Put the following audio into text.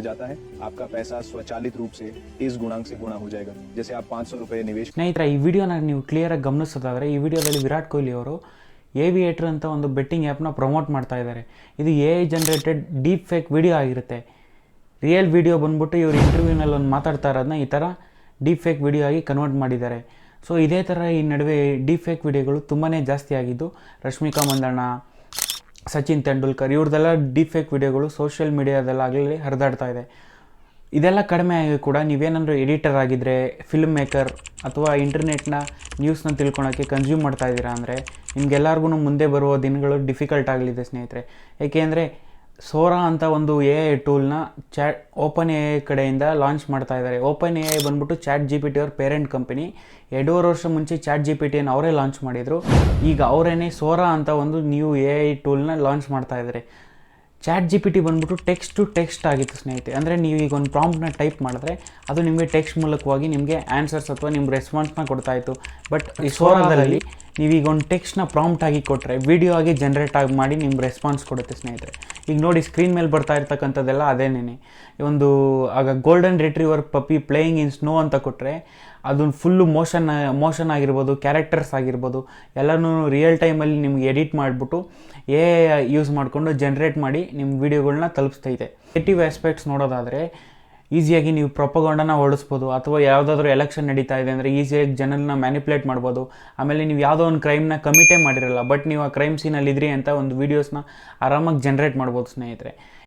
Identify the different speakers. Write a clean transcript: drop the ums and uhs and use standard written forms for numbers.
Speaker 1: बढ़ जाता है, आपका पैसा स्वचालित रूप से इस गुणांक से गुणा हो जाएगा। जैसे आप 500 रुपये निवेश
Speaker 2: ಸ್ನೇಹಿತರೆ, ಈ ವಿಡಿಯೋನ ನೀವು ಕ್ಲಿಯರಾಗಿ ಗಮನಿಸೋದಾದರೆ ಈ ವಿಡಿಯೋದಲ್ಲಿ ವಿರಾಟ್ ಕೊಹ್ಲಿ ಅವರು ಏವಿಯೇಟರ್ ಅಂತ ಒಂದು ಬೆಟ್ಟಿಂಗ್ ಆ್ಯಪ್ನ ಪ್ರಮೋಟ್ ಮಾಡ್ತಾ ಇದ್ದಾರೆ. ಇದು AI generated deep fake video ಆಗಿರುತ್ತೆ. ರಿಯಲ್ ವಿಡಿಯೋ ಬಂದ್ಬಿಟ್ಟು ಇವರು ಇಂಟರ್ವ್ಯೂನಲ್ಲಿ ಒಂದು ಮಾತಾಡ್ತಾ ಇರೋದನ್ನ ಈ ಥರ ಡೀಪ್ ಫೇಕ್ ವಿಡಿಯೋ ಆಗಿ ಕನ್ವರ್ಟ್ ಮಾಡಿದ್ದಾರೆ. ಸೊ ಇದೇ ಥರ ಈ ನಡುವೆ ಡೀಪ್ ಫೇಕ್ ವಿಡಿಯೋಗಳು ತುಂಬಾ ಜಾಸ್ತಿ ಆಗಿದ್ದು, ರಶ್ಮಿಕಾ ಮಂದಣ್ಣ, ಸಚಿನ್ ತೆಂಡೂಲ್ಕರ್ ಇವ್ರದ್ದೆಲ್ಲ ಡೀಪ್ ಫೇಕ್ ವಿಡಿಯೋಗಳು ಸೋಷಿಯಲ್ ಮೀಡಿಯಾದಲ್ಲಾಗಲಿ ಹರಿದಾಡ್ತಾ ಇದೆ. ಇದೆಲ್ಲ ಕಡಿಮೆ ಆಗಿ ಕೂಡ ನೀವೇನಾದರೂ ಎಡಿಟರ್ ಆಗಿದ್ದರೆ, ಫಿಲ್ಮ್ ಮೇಕರ್ ಅಥವಾ ಇಂಟರ್ನೆಟ್ನ ನ್ಯೂಸ್ನ ತಿಳ್ಕೊಳೋಕ್ಕೆ ಕನ್ಸ್ಯೂಮ್ ಮಾಡ್ತಾ ಇದ್ದೀರಾ ಅಂದರೆ ನಿಮಗೆಲ್ಲರಿಗೂ ಮುಂದೆ ಬರುವ ದಿನಗಳು ಡಿಫಿಕಲ್ಟ್ ಆಗಲಿದೆ ಸ್ನೇಹಿತರೆ. ಏಕೆಂದರೆ ಸೋರಾ ಅಂತ ಒಂದು AI ಟೂಲ್ನ ಓಪನ್ AI ಕಡೆಯಿಂದ ಲಾಂಚ್ ಮಾಡ್ತಾ ಇದ್ದಾರೆ. ಓಪನ್ AI ಬಂದ್ಬಿಟ್ಟು ChatGPT ಅವ್ರ ಪೇರೆಂಟ್ ಕಂಪನಿ. 2.5 ವರ್ಷ ಮುಂಚೆ ChatGPTಯನ್ನು ಅವರೇ ಲಾಂಚ್ ಮಾಡಿದರು. ಈಗ ಅವರೇನೆ ಸೋರಾ ಅಂತ ಒಂದು ನ್ಯೂ AI ಟೂಲ್ನ ಲಾಂಚ್ ಮಾಡ್ತಾ ಇದ್ದಾರೆ. ChatGPT ಬಂದ್ಬಿಟ್ಟು ಟೆಕ್ಸ್ಟ್ ಟು ಟೆಕ್ಸ್ಟ್ ಆಗಿತ್ತು ಸ್ನೇಹಿತರೆ. ಅಂದರೆ ನೀವು ಈಗ ಒಂದು ಪ್ರಾಂಪ್ಟ್ನ ಟೈಪ್ ಮಾಡಿದ್ರೆ ಅದು ನಿಮಗೆ ಟೆಕ್ಸ್ಟ್ ಮೂಲಕವಾಗಿ ನಿಮಗೆ ಆನ್ಸರ್ಸ್ ಅಥವಾ ನಿಮ್ಮ ರೆಸ್ಪಾನ್ಸ್ನ ಕೊಡ್ತಾಯಿತ್ತು. ಬಟ್ ಈ ಸೋರಾದಲ್ಲಿ ನೀವೀಗ ಒಂದು ಟೆಕ್ಸ್ಟ್ನ ಪ್ರಾಂಪ್ಟ್ ಆಗಿ ಕೊಟ್ಟರೆ ವಿಡಿಯೋ ಆಗಿ ಜನ್ರೇಟ್ ಆಗಿ ಮಾಡಿ ನಿಮ್ಮ ರೆಸ್ಪಾನ್ಸ್ ಕೊಡುತ್ತೆ ಸ್ನೇಹಿತರೆ. ಈಗ ನೋಡಿ, ಸ್ಕ್ರೀನ್ ಮೇಲೆ ಬರ್ತಾ ಇರ್ತಕ್ಕಂಥದ್ದೆಲ್ಲ ಅದೇನೇ. ಒಂದು ಆಗ golden retriever Pappi playing in snow ಅಂತ ಕೊಟ್ಟರೆ ಅದನ್ನು ಫುಲ್ಲು ಮೋಷನ್ ಆಗಿರ್ಬೋದು, ಕ್ಯಾರೆಕ್ಟರ್ಸ್ ಆಗಿರ್ಬೋದು ಎಲ್ಲನೂ ರಿಯಲ್ ಟೈಮಲ್ಲಿ ನಿಮ್ಗೆ ಎಡಿಟ್ ಮಾಡಿಬಿಟ್ಟು AI ಯೂಸ್ ಮಾಡಿಕೊಂಡು ಜನ್ರೇಟ್ ಮಾಡಿ ನಿಮ್ಮ ವೀಡಿಯೋಗಳನ್ನ ತಲುಪಿಸ್ತೈತೆ. ನೆಗೆಟಿವ್ ಆಸ್ಪೆಕ್ಟ್ಸ್ ನೋಡೋದಾದರೆ ಈಸಿಯಾಗಿ ನೀವು ಪ್ರೊಪಗಂಡನ ಹೊಡಿಸ್ಬೋದು, ಅಥವಾ ಯಾವುದಾದ್ರೂ ಎಲೆಕ್ಷನ್ ನಡೀತಾ ಇದೆ ಅಂದರೆ ಈಸಿಯಾಗಿ ಜನರನ್ನ ಮ್ಯಾನಿಪ್ಯುಲೇಟ್ ಮಾಡ್ಬೋದು. ಆಮೇಲೆ ನೀವು ಯಾವುದೋ ಒಂದು ಕ್ರೈಮ್ನ ಕಮಿಟೇ ಮಾಡಿರಲ್ಲ, ಬಟ್ ನೀವು ಆ ಕ್ರೈಮ್ ಸೀನಲ್ಲಿದ್ರಿ ಅಂತ ಒಂದು ವೀಡಿಯೋಸ್ನ ಆರಾಮಾಗಿ ಜನ್ರೇಟ್ ಮಾಡ್ಬೋದು ಸ್ನೇಹಿತರೆ.